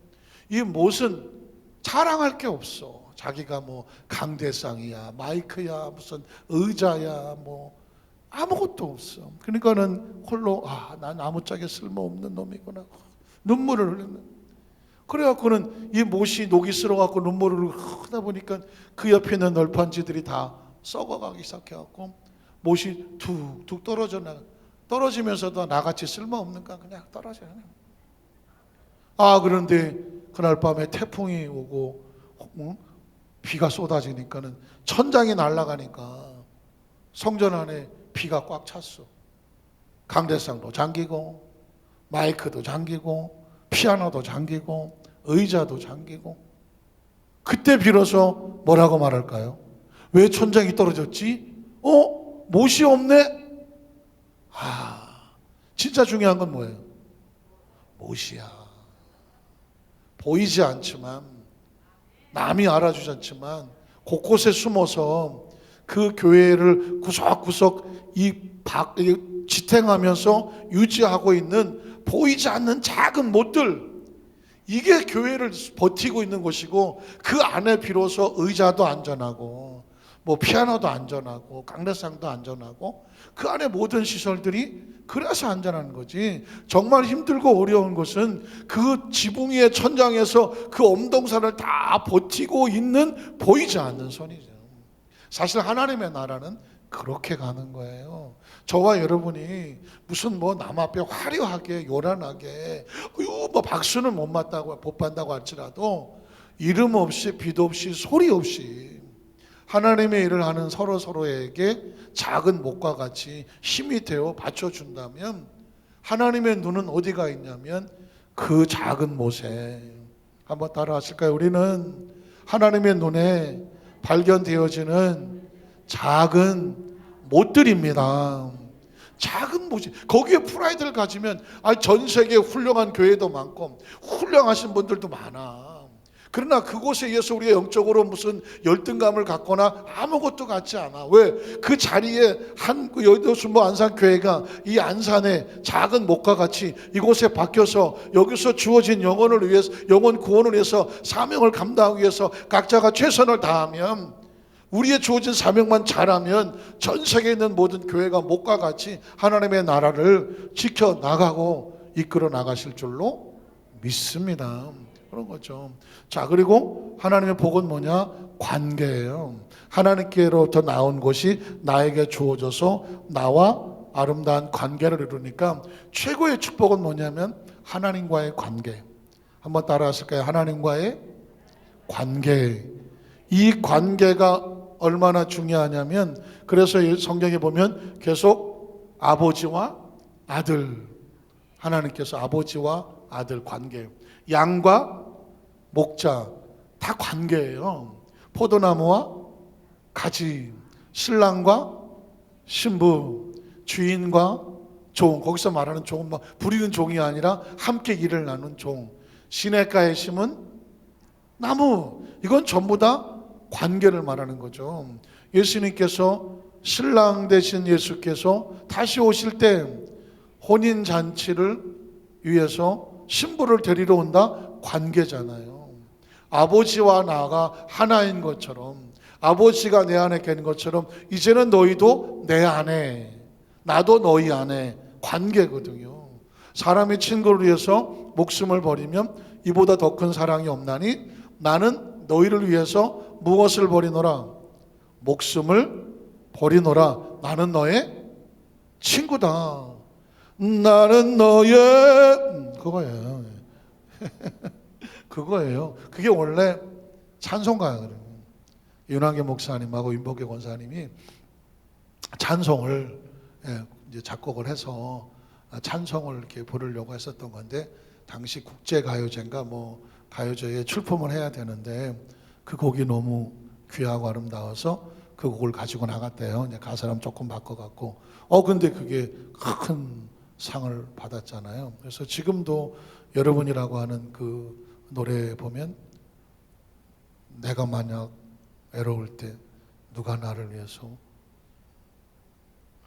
이 못은 자랑할 게 없어. 자기가 뭐 강대상이야, 마이크야, 무슨 의자야, 뭐 아무것도 없어. 그러니까는 홀로, 난 아무짝에 쓸모없는 놈이구나, 눈물을 흘리는. 그래갖고는 이 못이 녹이 쓸어갖고 눈물을 흐르다 보니까 그 옆에 있는 널판지들이 다 썩어가기 시작해갖고 못이 툭툭 떨어지면서도 나같이 쓸모없는가 그냥 떨어져요. 그런데 그날 밤에 태풍이 오고 비가 쏟아지니까는 천장이 날아가니까 성전 안에 비가 꽉 찼어. 강대상도 잠기고 마이크도 잠기고 피아노도 잠기고 의자도 잠기고. 그때 비로소 뭐라고 말할까요? 왜 천장이 떨어졌지? 못이 없네? 진짜 중요한 건 뭐예요? 못이야. 보이지 않지만, 남이 알아주지 않지만 곳곳에 숨어서 그 교회를 구석구석 지탱하면서 유지하고 있는 보이지 않는 작은 못들, 이게 교회를 버티고 있는 것이고, 그 안에 비로소 의자도 안전하고 뭐 피아노도 안전하고 강대상도 안전하고 그 안에 모든 시설들이 그래서 안전한 거지. 정말 힘들고 어려운 것은 그 지붕 위의 천장에서 그 엄동산을 다 버티고 있는 보이지 않는 손이죠. 사실 하나님의 나라는 그렇게 가는 거예요. 저와 여러분이 무슨 뭐 남 앞에 화려하게 요란하게 뭐 박수는 못 받다고 할지라도 이름 없이 빛 없이 소리 없이 하나님의 일을 하는 서로에게 작은 못과 같이 힘이 되어 받쳐준다면, 하나님의 눈은 어디가 있냐면 그 작은 못에. 한번 따라 하실까요? 우리는 하나님의 눈에 발견되어지는 작은 못들입니다. 작은 못이, 거기에 프라이드를 가지면 전 세계에 훌륭한 교회도 많고 훌륭하신 분들도 많아. 그러나 그곳에 의해서 우리가 영적으로 무슨 열등감을 갖거나 아무것도 같지 않아. 왜? 그 자리에 여의도 안산교회가 이 안산의 작은 목과 같이 이곳에 바뀌어서 여기서 주어진 영혼을 위해서, 영혼 구원을 위해서, 사명을 감당하기 위해서 각자가 최선을 다하면, 우리의 주어진 사명만 잘하면 전 세계에 있는 모든 교회가 목과 같이 하나님의 나라를 지켜나가고 이끌어 나가실 줄로 믿습니다. 그런 거죠. 자, 그리고 하나님의 복은 뭐냐? 관계예요. 하나님께로부터 나온 것이 나에게 주어져서 나와 아름다운 관계를 이루니까 최고의 축복은 뭐냐면 하나님과의 관계. 한번 따라 하실까요? 하나님과의 관계. 이 관계가 얼마나 중요하냐면, 그래서 성경에 보면 계속 아버지와 아들, 하나님께서 아버지와 아들 관계, 양과 목자 다 관계예요. 포도나무와 가지, 신랑과 신부, 주인과 종, 거기서 말하는 종은 뭐 부리는 종이 아니라 함께 일을 나눈 종. 시냇가에 심은 나무, 이건 전부 다 관계를 말하는 거죠. 예수님께서, 신랑 되신 예수께서 다시 오실 때 혼인 잔치를 위해서 신부를 데리러 온다, 관계잖아요. 아버지와 나가 하나인 것처럼, 아버지가 내 안에 계는 것처럼 이제는 너희도 내 안에, 나도 너희 안에, 관계거든요. 사람이 친구를 위해서 목숨을 버리면 이보다 더 큰 사랑이 없나니 나는 너희를 위해서 무엇을 버리노라? 목숨을 버리노라. 나는 너의 친구다. 나는 너의, 그거예요. 그거예요. 그게 원래 찬송가거든요. 윤한계 목사님하고 윤복계 권사님이 찬송을 이제 작곡을 해서 찬송을 이렇게 부르려고 했었던 건데, 당시 국제가요제인가 뭐 가요제에 출품을 해야 되는데 그 곡이 너무 귀하고 아름다워서 그 곡을 가지고 나갔대요. 이제 가사를 조금 바꿔갖고. 근데 그게 큰 상을 받았잖아요. 그래서 지금도 여러분이라고 하는 그 노래에 보면, 내가 만약 외로울 때 누가 나를 위해서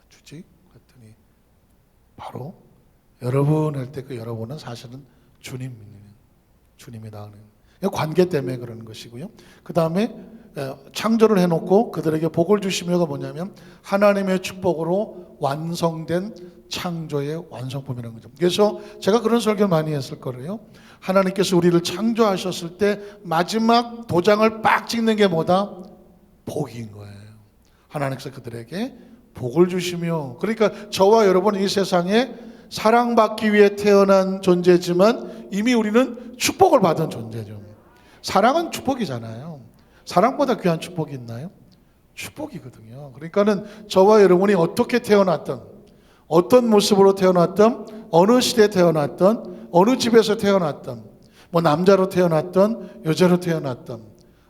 주지? 그랬더니 바로 여러분 할 때 그 여러분은 사실은 주님이다. 관계 때문에 그러는 것이고요. 그 다음에 창조를 해놓고 그들에게 복을 주시며가 뭐냐면 하나님의 축복으로 완성된 창조의 완성품이라는 거죠. 그래서 제가 그런 설교를 많이 했을 거예요. 하나님께서 우리를 창조하셨을 때 마지막 도장을 빡 찍는 게 뭐다? 복인 거예요. 하나님께서 그들에게 복을 주시며, 그러니까 저와 여러분은 이 세상에 사랑받기 위해 태어난 존재지만 이미 우리는 축복을 받은 존재죠. 사랑은 축복이잖아요. 사랑보다 귀한 축복이 있나요? 축복이거든요. 그러니까는 저와 여러분이 어떻게 태어났던, 어떤 모습으로 태어났던, 어느 시대에 태어났던, 어느 집에서 태어났던, 뭐 남자로 태어났던, 여자로 태어났던,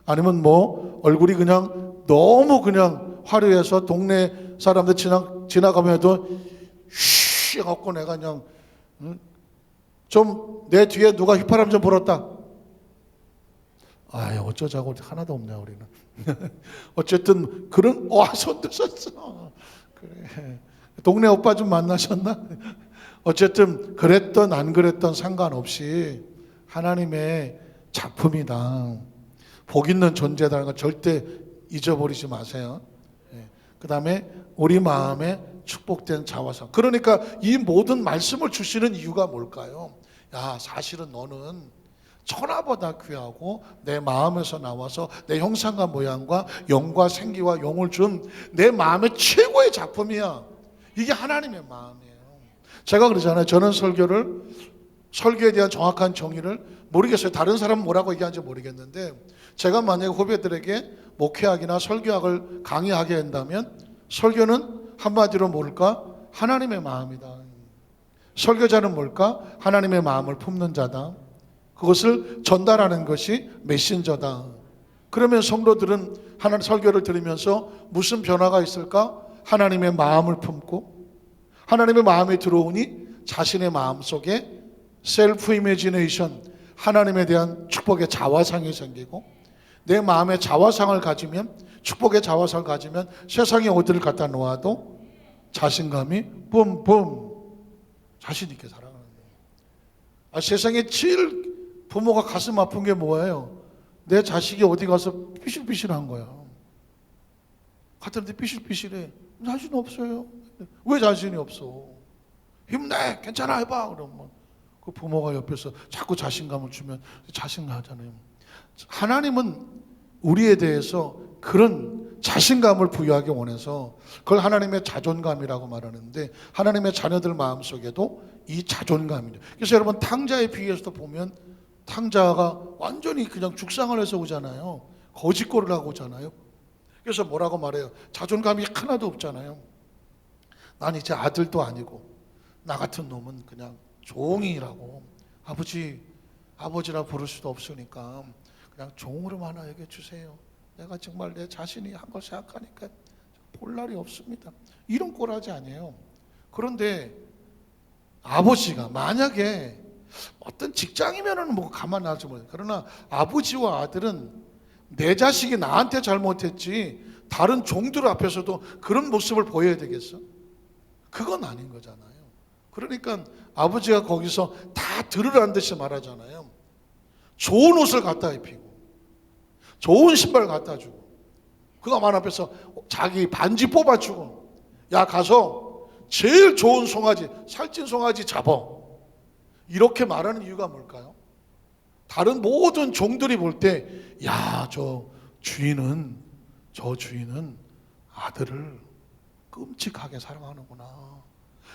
아니면 뭐 얼굴이 그냥 너무 그냥 화려해서 동네 사람들 지나가면도 쉬 갖고 내가 그냥 좀 내 뒤에 누가 휘파람 좀 불었다. 어쩌자고 하나도 없냐 우리는. 어쨌든 그런 손도 썼어. 그래. 동네 오빠 좀 만나셨나? 어쨌든 그랬던 안 그랬던 상관없이 하나님의 작품이다. 복 있는 존재다는 거 절대 잊어버리지 마세요. 그 다음에 우리 마음에 축복된 자화상. 그러니까 이 모든 말씀을 주시는 이유가 뭘까요? 사실은 너는 천하보다 귀하고 내 마음에서 나와서 내 형상과 모양과 영과 생기와 용을 준 내 마음의 최고의 작품이야. 이게 하나님의 마음이에요. 제가 그러잖아요. 저는 설교에 대한 정확한 정의를 모르겠어요. 다른 사람은 뭐라고 얘기하는지 모르겠는데, 제가 만약에 후배들에게 목회학이나 설교학을 강의하게 한다면 설교는 한마디로 뭘까? 하나님의 마음이다. 설교자는 뭘까? 하나님의 마음을 품는 자다. 그것을 전달하는 것이 메신저다. 그러면 성도들은 하나님 설교를 들으면서 무슨 변화가 있을까? 하나님의 마음을 품고 하나님의 마음에 들어오니 자신의 마음 속에 셀프 이미지네이션, 하나님에 대한 축복의 자화상이 생기고, 내 마음에 자화상을 가지면, 축복의 자화상을 가지면 세상에 어디를 갖다 놓아도 자신감이 뿜뿜 자신 있게 살아가는 거예요. 세상에 제일 부모가 가슴 아픈 게 뭐예요? 내 자식이 어디 가서 삐실삐실한 거야. 갔는데 삐실삐실해. 자신 없어요. 왜 자신이 없어? 힘내, 괜찮아, 해봐. 그러면 그 부모가 옆에서 자꾸 자신감을 주면 자신감하잖아요. 하나님은 우리에 대해서 그런 자신감을 부여하기 원해서 그걸 하나님의 자존감이라고 말하는데, 하나님의 자녀들 마음속에도 이 자존감이죠. 그래서 여러분, 탕자의 비유에서도 보면 탕자가 완전히 그냥 죽상을 해서 오잖아요. 거짓골을 하고 오잖아요. 그래서 뭐라고 말해요? 자존감이 하나도 없잖아요. 난 이제 아들도 아니고 나 같은 놈은 그냥 종이라고, 아버지라 부를 수도 없으니까 그냥 종으로만 하나 여겨 주세요. 내가 정말 내 자신이 한 걸 생각하니까 볼 날이 없습니다. 이런 꼴하지 아니에요. 그런데 아버지가 만약에 어떤 직장이면은 뭐 가만 놔두지 못해요. 그러나 아버지와 아들은 내 자식이 나한테 잘못했지 다른 종들 앞에서도 그런 모습을 보여야 되겠어? 그건 아닌 거잖아요. 그러니까 아버지가 거기서 다 들으라는 듯이 말하잖아요. 좋은 옷을 갖다 입히고 좋은 신발 갖다 주고, 그가 말 앞에서 자기 반지 뽑아주고, 야 가서 제일 좋은 송아지, 살찐 송아지 잡아, 이렇게 말하는 이유가 뭘까요? 다른 모든 종들이 볼 때, 야, 저 주인은 아들을 끔찍하게 사랑하는구나,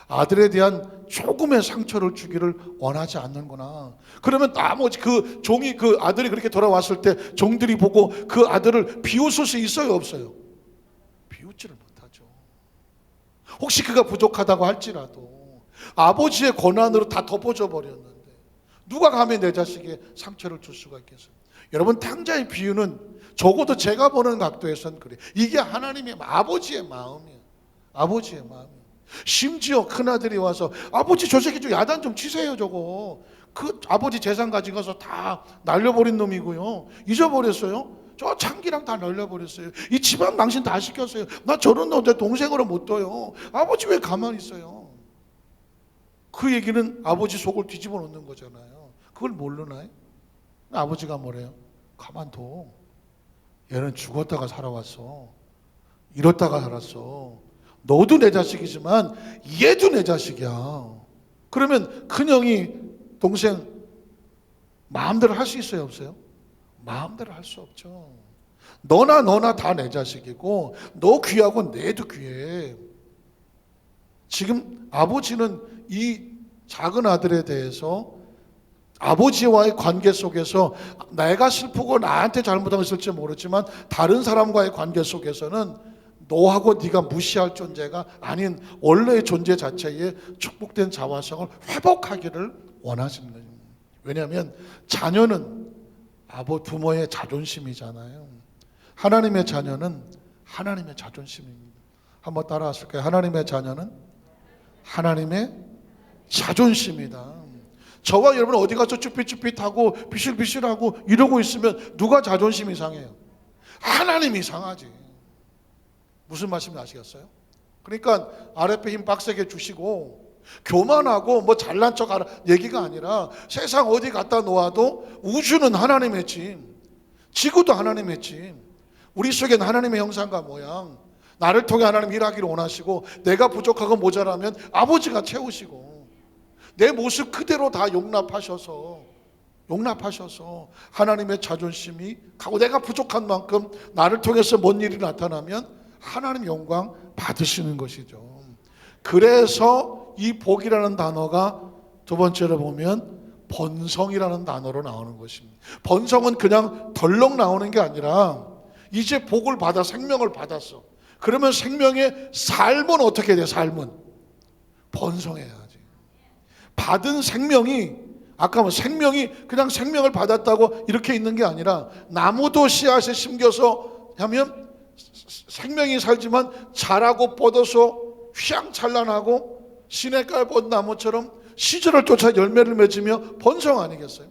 아들에 대한 조금의 상처를 주기를 원하지 않는구나. 그러면 나머지 그 종이, 그 아들이 그렇게 돌아왔을 때 종들이 보고 그 아들을 비웃을 수 있어요, 없어요? 비웃지를 못하죠. 혹시 그가 부족하다고 할지라도 아버지의 권한으로 다 덮어져 버렸는데 누가 감히 내 자식에 상처를 줄 수가 있겠어요? 여러분, 탕자의 비유는 적어도 제가 보는 각도에선 그래요. 이게 하나님의 아버지의 마음이에요. 아버지의 마음이에요. 심지어 큰아들이 와서 아버지 저 새끼 좀 야단 좀 치세요. 저거 그 아버지 재산 가지고 가서 다 날려버린 놈이고요, 잊어버렸어요. 저 창기랑 다 날려버렸어요. 이 집안 망신 다 시켰어요. 나 저런 놈 내 동생으로 못 둬요. 아버지 왜 가만히 있어요? 그 얘기는 아버지 속을 뒤집어 놓는 거잖아요. 그걸 모르나요? 아버지가 뭐래요? 가만둬. 얘는 죽었다가 살아왔어. 이렇다가 살았어. 너도 내 자식이지만 얘도 내 자식이야. 그러면 큰형이 동생 마음대로 할 수 있어요, 없어요? 마음대로 할 수 없죠. 너나 다 내 자식이고 너 귀하고 내도 귀해. 지금 아버지는 이 작은 아들에 대해서 아버지와의 관계 속에서 내가 슬프고 나한테 잘못하고 있을지 모르지만 다른 사람과의 관계 속에서는 너하고 네가 무시할 존재가 아닌 원래의 존재 자체에 축복된 자화성을 회복하기를 원하시는 거예요. 왜냐하면 자녀는 부모의 자존심이잖아요. 하나님의 자녀는 하나님의 자존심입니다. 한번 따라하실까요? 하나님의 자녀는 하나님의 자존심이다. 저와 여러분 어디 가서 쭈삣쭈삣하고 비실비실하고 이러고 있으면 누가 자존심이 상해요? 하나님이 상하지. 무슨 말씀인지 아시겠어요? 그러니까 아랫배 힘 빡세게 주시고 교만하고 뭐 잘난 척 하라 얘기가 아니라, 세상 어디 갖다 놓아도 우주는 하나님의 짐, 지구도 하나님의 짐, 우리 속에는 하나님의 형상과 모양, 나를 통해 하나님 일하기를 원하시고 내가 부족하고 모자라면 아버지가 채우시고 내 모습 그대로 다 용납하셔서 하나님의 자존심이 가고 내가 부족한 만큼 나를 통해서 뭔 일이 나타나면 하나님 영광 받으시는 것이죠. 그래서 이 복이라는 단어가 두 번째로 보면 번성이라는 단어로 나오는 것입니다. 번성은 그냥 덜렁 나오는 게 아니라 이제 복을 받아 생명을 받았어. 그러면 생명의 삶은 어떻게 돼? 삶은 번성해야지. 받은 생명이, 아까 뭐 생명이 그냥 생명을 받았다고 이렇게 있는 게 아니라 나무도 씨앗에 심겨서 하면 생명이 살지만 자라고 뻗어서 휘황찬란하고 시냇가에 뻗은 나무처럼 시절을 쫓아 열매를 맺으며 번성 아니겠어요?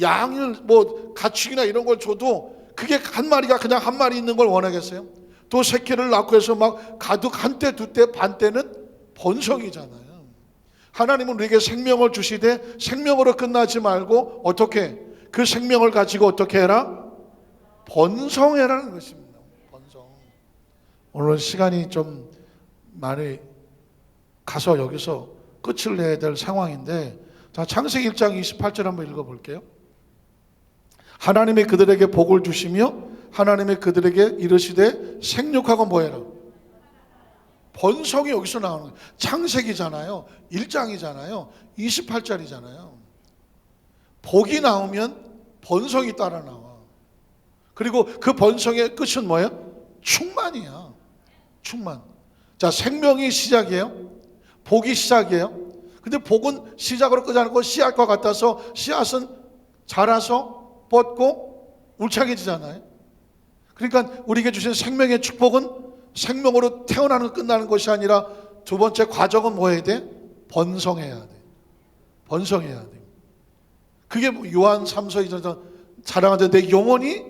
양을 뭐 가축이나 이런 걸 줘도 그게 한 마리가 그냥 한 마리 있는 걸 원하겠어요? 또 새끼를 낳고 해서 막 가득 한 때, 두 때, 반 때는 번성이잖아요. 하나님은 우리에게 생명을 주시되 생명으로 끝나지 말고 어떻게 그 생명을 가지고 어떻게 해라? 번성해라는 것입니다. 번성. 오늘 시간이 좀 많이 가서 여기서 끝을 내야 될 상황인데, 자, 창세기 1장 28절 한번 읽어볼게요. 하나님이 그들에게 복을 주시며 하나님이 그들에게 이르시되 생육하고 뭐해라? 번성이 여기서 나오는 거예요. 창세기잖아요. 1장이잖아요. 28절이잖아요. 복이 나오면 번성이 따라 나와. 그리고 그 번성의 끝은 뭐예요? 충만이야. 충만. 자, 생명이 시작이에요. 복이 시작이에요. 근데 복은 시작으로 끄지 않고 씨앗과 같아서 씨앗은 자라서 뻗고 울창해지잖아요. 그러니까 우리에게 주신 생명의 축복은 생명으로 태어나는 끝나는 것이 아니라 두 번째 과정은 뭐 해야 돼? 번성해야 돼. 번성해야 돼. 그게 요한 3서 2절에서 자랑하되 내 영혼이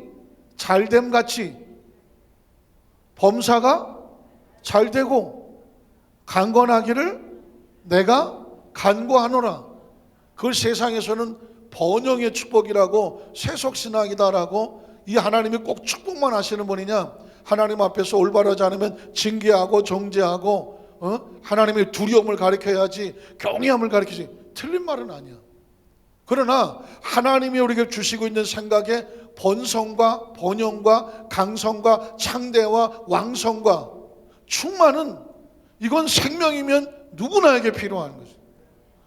잘됨같이 범사가 잘되고 강건하기를 내가 간구하노라. 그걸 세상에서는 번영의 축복이라고 세속신앙이다라고, 이 하나님이 꼭 축복만 하시는 분이냐? 하나님 앞에서 올바르지 않으면 징계하고 정죄하고 하나님의 두려움을 가르쳐야지 경외함을 가르치지, 틀린 말은 아니야. 그러나 하나님이 우리에게 주시고 있는 생각에 번성과 번영과 강성과 창대와 왕성과 충만은, 이건 생명이면 누구나에게 필요한 거죠.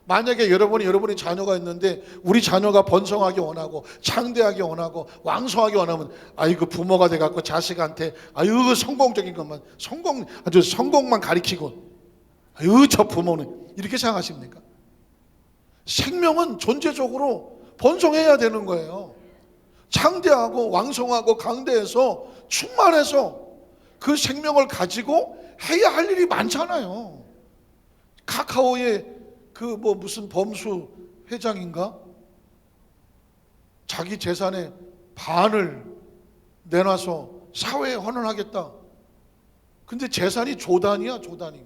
만약에 여러분이 자녀가 있는데 우리 자녀가 번성하기 원하고 창대하기 원하고 왕성하기 원하면, 아이고 부모가 돼갖고 자식한테 아유 성공적인 것만 아주 성공만 가리키고, 아유 저 부모는, 이렇게 생각하십니까? 생명은 존재적으로 번성해야 되는 거예요. 창대하고 왕성하고 강대해서 충만해서 그 생명을 가지고 해야 할 일이 많잖아요. 카카오의 그 뭐 무슨 범수 회장인가? 자기 재산의 반을 내놔서 사회에 헌원하겠다. 근데 재산이 조단이야, 조단이.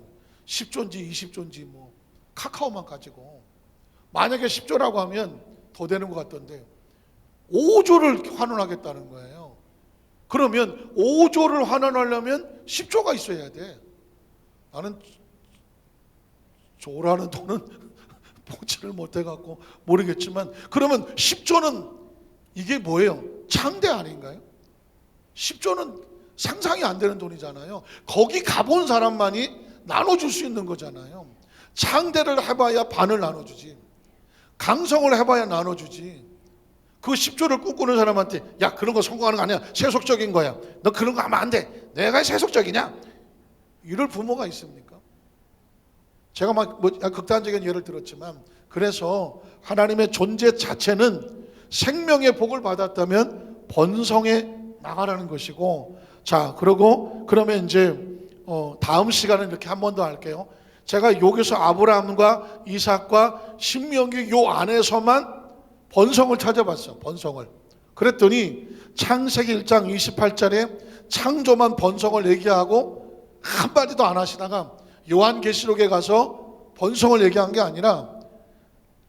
10조인지 20조인지 뭐 카카오만 가지고. 만약에 10조라고 하면 더 되는 것 같던데 5조를 환원하겠다는 거예요. 그러면 5조를 환원하려면 10조가 있어야 돼. 나는 조라는 돈은 보지를 못해갖고 모르겠지만, 그러면 10조는 이게 뭐예요? 창대 아닌가요? 10조는 상상이 안 되는 돈이잖아요. 거기 가본 사람만이 나눠줄 수 있는 거잖아요. 창대를 해봐야 반을 나눠주지, 강성을 해봐야 나눠주지. 그 10조를 꿈꾸는 사람한테 야 그런 거 성공하는 거 아니야, 세속적인 거야, 너 그런 거 하면 안 돼, 내가 세속적이냐, 이럴 부모가 있습니까? 제가 막 극단적인 예를 들었지만, 그래서 하나님의 존재 자체는 생명의 복을 받았다면 번성해 나가라는 것이고, 자 그러면 이제 다음 시간은 이렇게 한 번 더 할게요. 제가 여기서 아브라함과 이삭과 신명기 요 안에서만 번성을 찾아봤어. 번성을. 그랬더니 창세기 1장 28절에 창조만 번성을 얘기하고 한마디도 안 하시다가 요한계시록에 가서 번성을 얘기한 게 아니라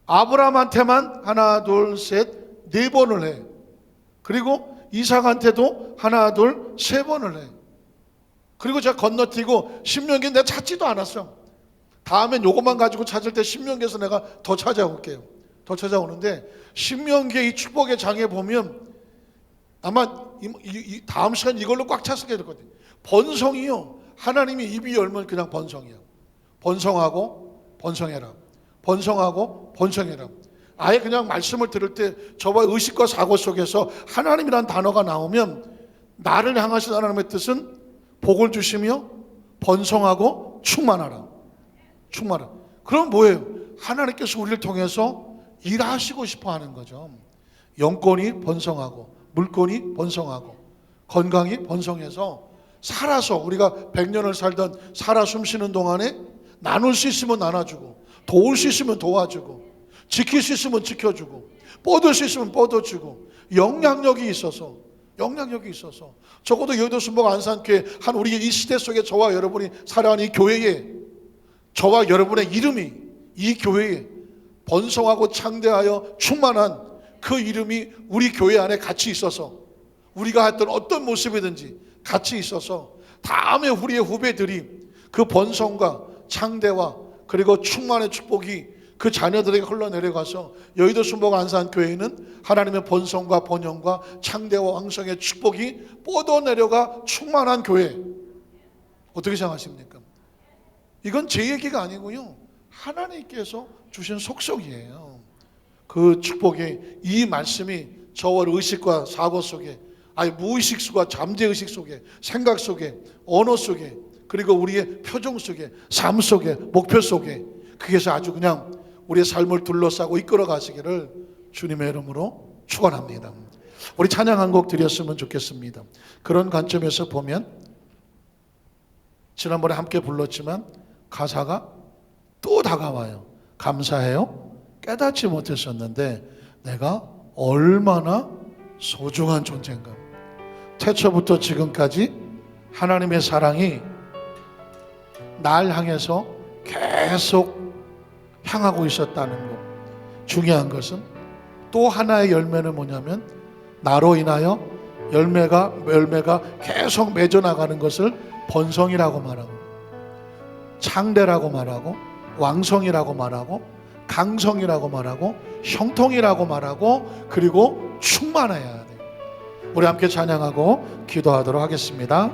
아브라함한테만 하나 둘 셋 네 번을 해. 그리고 이삭한테도 하나 둘 세 번을 해. 그리고 제가 건너뛰고 신명기 내가 찾지도 않았어. 다음엔 요것만 가지고 찾을 때 신명기에서 내가 더 찾아올게요. 더 찾아오는데 신명기의 이 축복의 장에 보면 아마 이 다음 시간 이걸로 꽉 찼게 되거든요. 번성이요, 하나님이 입이 열면 그냥 번성이야. 번성하고 번성해라. 번성하고 번성해라. 아예 그냥 말씀을 들을 때 저와 의식과 사고 속에서 하나님이라는 단어가 나오면 나를 향하신 하나님의 뜻은 복을 주시며 번성하고 충만하라. 충만하라. 그럼 뭐예요? 하나님께서 우리를 통해서 일하시고 싶어 하는 거죠. 영권이 번성하고 물권이 번성하고 건강이 번성해서 살아서 우리가 100년을 살던 살아 숨쉬는 동안에 나눌 수 있으면 나눠주고 도울 수 있으면 도와주고 지킬 수 있으면 지켜주고, 뻗을 수 있으면 뻗어주고, 영향력이 있어서 적어도 여의도 순복 안산교회 한 우리 이 시대 속에 저와 여러분이 살아가는 이 교회에, 저와 여러분의 이름이 이 교회에 번성하고 창대하여 충만한 그 이름이 우리 교회 안에 같이 있어서, 우리가 했던 어떤 모습이든지 같이 있어서 다음에 우리의 후배들이 그 번성과 창대와 그리고 충만의 축복이 그 자녀들에게 흘러내려가서 여의도 순복 안산교회는 하나님의 번성과 번영과 창대와 왕성의 축복이 뻗어내려가 충만한 교회. 어떻게 생각하십니까? 이건 제 얘기가 아니고요, 하나님께서 주신 속성이에요. 그 축복이, 이 말씀이 저와 의식과 사고 속에, 아니 무의식 속과 잠재의식 속에, 생각 속에, 언어 속에, 그리고 우리의 표정 속에, 삶 속에, 목표 속에, 그게서 아주 그냥 우리의 삶을 둘러싸고 이끌어 가시기를 주님의 이름으로 축원합니다. 우리 찬양 한 곡 드렸으면 좋겠습니다. 그런 관점에서 보면 지난번에 함께 불렀지만 가사가 또 다가와요. 감사해요. 깨닫지 못했었는데 내가 얼마나 소중한 존재인가. 태초부터 지금까지 하나님의 사랑이 날 향해서 계속 향하고 있었다는 것. 중요한 것은 또 하나의 열매는 뭐냐면 나로 인하여 열매가 계속 맺어 나가는 것을 번성이라고 말하고, 창대라고 말하고, 왕성이라고 말하고, 강성이라고 말하고, 형통이라고 말하고, 그리고 충만해야 돼. 우리 함께 찬양하고 기도하도록 하겠습니다.